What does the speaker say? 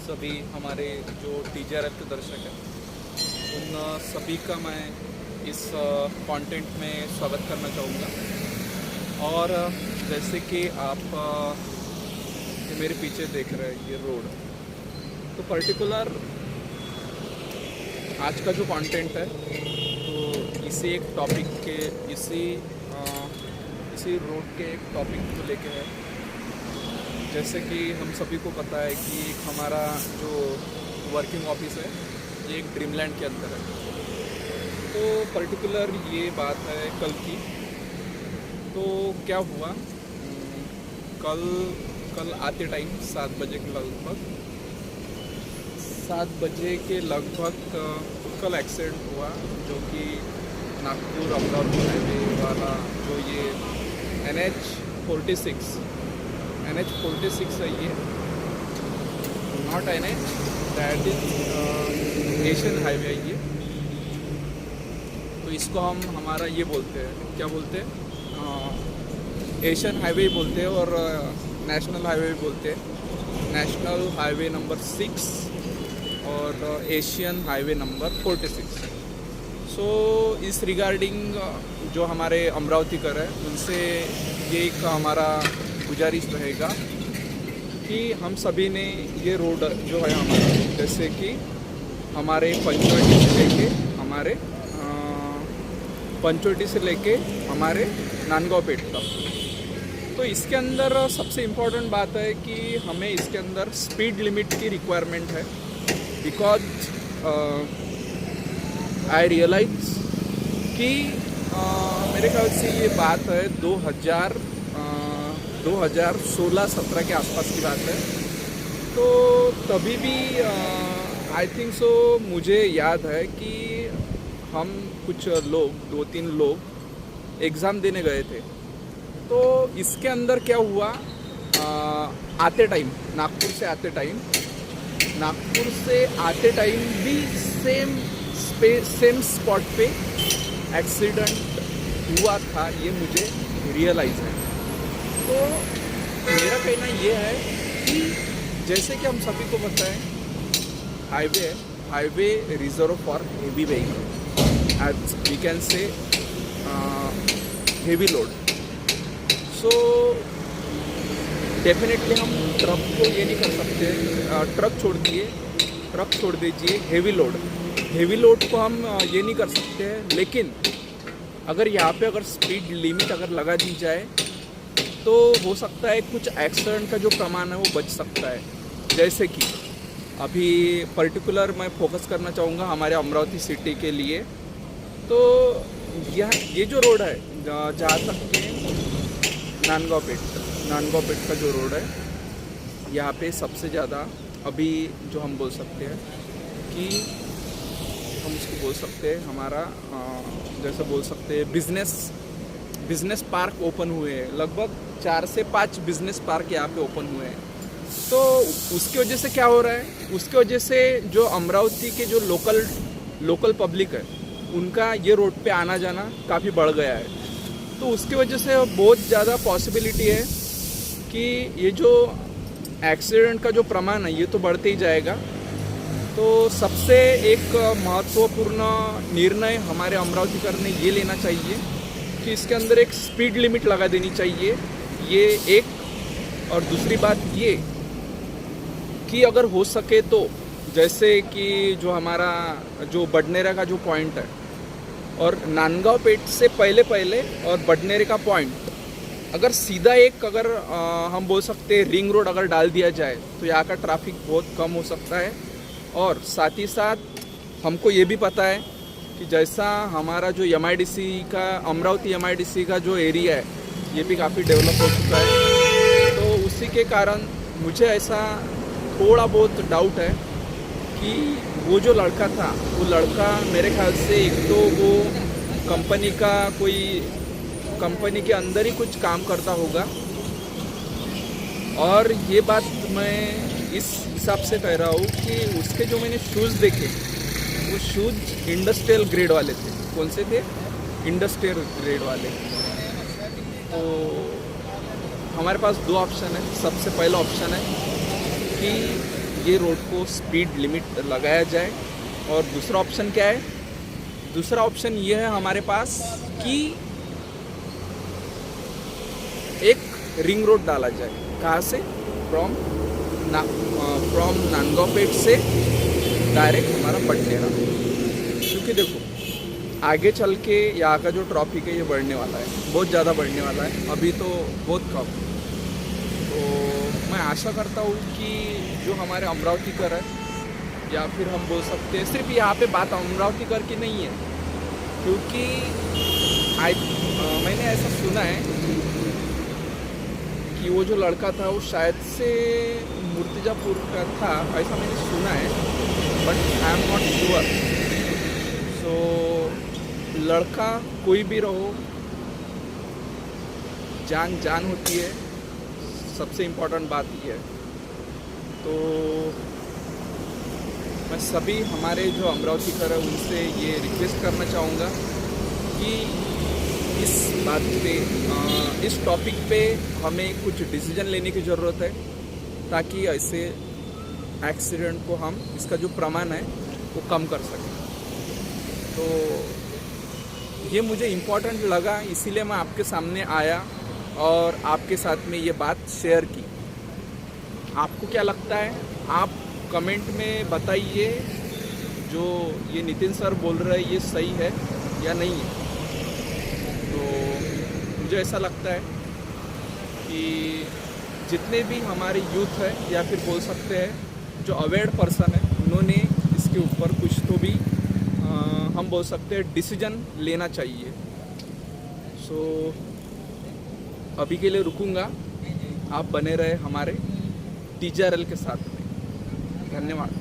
सभी हमारे जो TJRF के दर्शक हैं उन सभी का मैं इस कंटेंट में स्वागत करना चाहूँगा। और जैसे कि आप ये मेरे पीछे देख रहे हैं ये रोड, तो पर्टिकुलर आज का जो कंटेंट है तो इसी एक टॉपिक के इसी रोड के एक टॉपिक को लेके है। जैसे कि हम सभी को पता है कि हमारा जो वर्किंग ऑफिस है ये एक ड्रीमलैंड के अंदर है। तो पर्टिकुलर ये बात है कल की। तो क्या हुआ, कल आते टाइम 7 बजे के लगभग कल एक्सीडेंट हुआ, जो कि नागपुर अमरावती हाईवे वाला जो ये NH46 है, ये not NH, that is Asian highway है ये। तो इसको हम हमारा ये बोलते हैं, क्या बोलते हैं, एशियन हाईवे बोलते हैं और नेशनल हाईवे भी बोलते हैं। नेशनल हाईवे नंबर 6 और एशियन हाईवे नंबर 46। सो इस रिगार्डिंग जो हमारे अमरावती कर है उनसे ये एक हमारा गुजारिश रहेगा कि हम सभी ने ये रोड जो है हमारा, जैसे कि हमारे पंचवटी से लेके हमारे नांदगांव पेठ तक, तो इसके अंदर सबसे इम्पोर्टेंट बात है कि हमें इसके अंदर स्पीड लिमिट की रिक्वायरमेंट है। बिकॉज आई रियलाइज कि मेरे ख्याल से ये बात है 2016-17 के आसपास की बात है। तो तभी भी आई थिंक सो मुझे याद है कि हम कुछ लोग 2-3 लोग एग्ज़ाम देने गए थे। तो इसके अंदर क्या हुआ, आते टाइम नागपुर से आते टाइम भी सेम स्पॉट पे एक्सीडेंट हुआ था, ये मुझे रियलाइज़ है। तो मेरा कहना ये है कि जैसे कि हम सभी को पता है highway reserve for heavy vehicle, as we can say heavy load. So definitely हम ट्रक को ये नहीं कर सकते, ट्रक छोड़ दीजिए, हेवी लोड को हम ये नहीं कर सकते हैं। लेकिन अगर यहाँ पे अगर स्पीड लिमिट अगर लगा दी जाए तो हो सकता है कुछ एक्सीडेंट का जो प्रमाण है वो बच सकता है। जैसे कि अभी पर्टिकुलर मैं फोकस करना चाहूँगा हमारे अमरावती सिटी के लिए। तो ये जो रोड है जहाँ तक के नांदगांव पेठ का जो रोड है, यहाँ पे सबसे ज़्यादा अभी जो हम बोल सकते हैं कि हम उसको बोल सकते हैं हमारा जैसे बोल सकते हैं बिजनेस पार्क ओपन हुए हैं। लगभग 4 से 5 बिजनेस पार्क यहाँ पे ओपन हुए हैं। तो उसकी वजह से क्या हो रहा है, उसकी वजह से जो अमरावती के जो लोकल पब्लिक है उनका ये रोड पे आना जाना काफ़ी बढ़ गया है। तो उसकी वजह से बहुत ज़्यादा पॉसिबिलिटी है कि ये जो एक्सीडेंट का जो प्रमाण है ये तो बढ़ते ही जाएगा। तो सबसे एक महत्वपूर्ण निर्णय हमारे अमरावतीकर ने ये लेना चाहिए कि इसके अंदर एक स्पीड लिमिट लगा देनी चाहिए, ये एक। और दूसरी बात ये कि अगर हो सके तो जैसे कि जो हमारा जो बडनेरा का जो पॉइंट है और नांदगांव पेठ से पहले और बडनेरे का पॉइंट, अगर सीधा अगर हम बोल सकते हैं रिंग रोड अगर डाल दिया जाए तो यहाँ का ट्रैफिक बहुत कम हो सकता है। और साथ ही साथ हमको ये भी पता है कि जैसा हमारा जो MIDC का अमरावती MIDC का जो एरिया है ये भी काफ़ी डेवलप हो चुका है। तो उसी के कारण मुझे ऐसा थोड़ा बहुत डाउट है कि वो जो लड़का था, वो लड़का मेरे ख्याल से एक तो वो कंपनी के अंदर ही कुछ काम करता होगा। और ये बात मैं इस हिसाब से कह रहा हूँ कि उसके जो मैंने शूज़ देखे वो शूज़ इंडस्ट्रियल ग्रेड वाले थे। कौन से थे? इंडस्ट्रियल ग्रेड वाले। तो हमारे पास दो ऑप्शन है। सबसे पहला ऑप्शन है कि ये रोड को स्पीड लिमिट लगाया जाए। और दूसरा ऑप्शन क्या है? दूसरा ऑप्शन ये है हमारे पास कि एक रिंग रोड डाला जाए। कहाँ से? फ्रॉम नांदगांवपेट से डायरेक्ट हमारा बडनेरा। क्योंकि देखो आगे चल के यहाँ का जो ट्रैफिक है ये बढ़ने वाला है, बहुत ज़्यादा बढ़ने वाला है, अभी तो बहुत कम। तो मैं आशा करता हूँ कि जो हमारे अमरावतीकर है, या फिर हम बोल सकते हैं सिर्फ यहाँ पे बात अमरावतीकर की नहीं है, क्योंकि मैंने ऐसा सुना है कि वो जो लड़का था वो शायद से मूर्तिजापुर का था, ऐसा मैंने सुना है, but I am not sure. So लड़का कोई भी रहो, जान जान होती है, सबसे इम्पोर्टेंट बात ये है। तो मैं सभी हमारे जो अमरावतीकर है उनसे ये रिक्वेस्ट करना चाहूँगा कि इस बात पे, इस टॉपिक पे हमें कुछ डिसीजन लेने की ज़रूरत है, ताकि ऐसे एक्सीडेंट को हम, इसका जो प्रमाण है वो कम कर सकें। तो ये मुझे इम्पोर्टेंट लगा, इसीलिए मैं आपके सामने आया और आपके साथ में ये बात शेयर की। आपको क्या लगता है? आप कमेंट में बताइए, जो ये नितिन सर बोल रहे हैं ये सही है या नहीं है। तो मुझे ऐसा लगता है कि जितने भी हमारे यूथ है, या फिर बोल सकते हैं जो अवेयर पर्सन है, उन्होंने इसके ऊपर कुछ तो भी हम बोल सकते हैं डिसीजन लेना चाहिए। सो अभी के लिए रुकूंगा, आप बने रहे हमारे TJRL के साथ में। धन्यवाद।